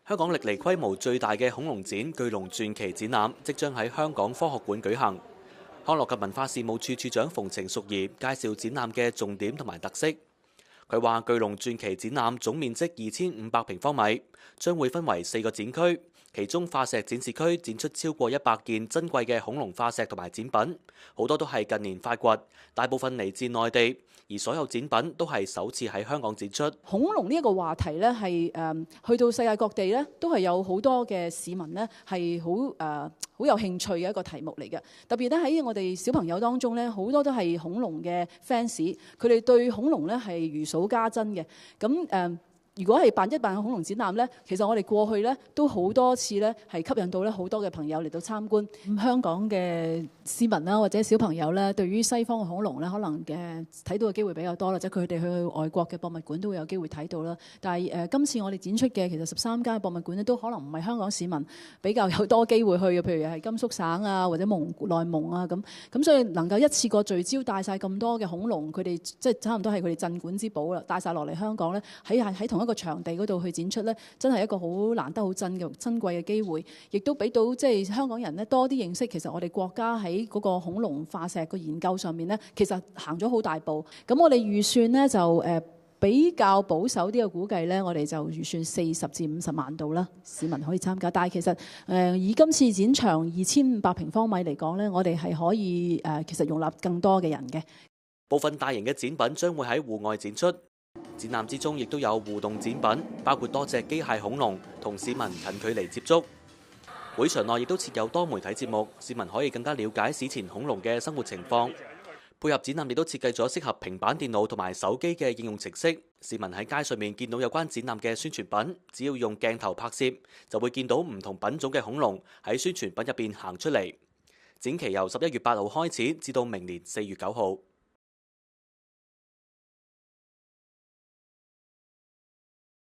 香港歷嚟規模最大嘅恐龍展巨龍傳奇展覽，即將喺香港科學館舉行。康樂及文化事務處處長馮程淑儀介紹展覽嘅重點同埋特色。佢話：巨龍傳奇展覽總面積2500平方米，將會分為4個展區，其中化石展示區展出超過100件珍貴嘅恐龍化石同埋展品，好多都係近年發掘，大部分嚟自內地，而所有展品都係首次喺香港展出。恐龍呢一個話題咧，係去到世界各地咧，都係有好多嘅市民咧係好有興趣嘅一個題目嚟嘅。特別咧喺我哋小朋友當中咧，好多都係恐龍嘅 fans， 佢哋對恐龍咧係如數家珍嘅。咁如果係辦恐龍展覽咧，其實我哋過去咧都好多次咧係吸引到咧好多嘅朋友嚟到參觀。香港嘅市民啦，或者小朋友咧，對於西方嘅恐龍咧，可能睇到嘅機會比較多啦，或者佢哋去外國嘅博物館都會有機會睇到啦。但係今次我哋展出嘅其實13間博物館咧，都可能唔係香港市民比較有多機會去嘅，譬如係甘肅省啊，或者內蒙啊咁，所以能夠一次過聚焦帶晒咁多嘅恐龍，佢哋即係差唔多係佢哋鎮館之寶啦，帶晒落嚟香港咧，喺同一個場地嗰度去展出咧，真係一個好難得、好珍貴嘅機會，亦都俾到即係香港人咧多啲認識。其實我哋國家喺嗰個恐龍化石個研究上面咧，其實行咗好大步。咁我哋預算咧就比較保守啲嘅估計咧，我哋就預算40至50萬度啦，市民可以參加。但係其實以今次展場2500平方米嚟講咧，我哋係可以其實容納更多嘅人嘅。部分大型嘅展品將會喺戶外展出。展覽之中亦都有互動展品，包括多隻機械恐龍同市民近距離接觸。會場內亦都設有多媒體節目，市民可以更加了解史前恐龍嘅生活情況。配合展覽亦都設計咗適合平板電腦同埋手機嘅應用程式，市民喺街上面見到有關展覽嘅宣傳品，只要用鏡頭拍攝，就會見到唔同品種嘅恐龍喺宣傳品入邊行出嚟。展期由11月8號開始，至到明年4月9號。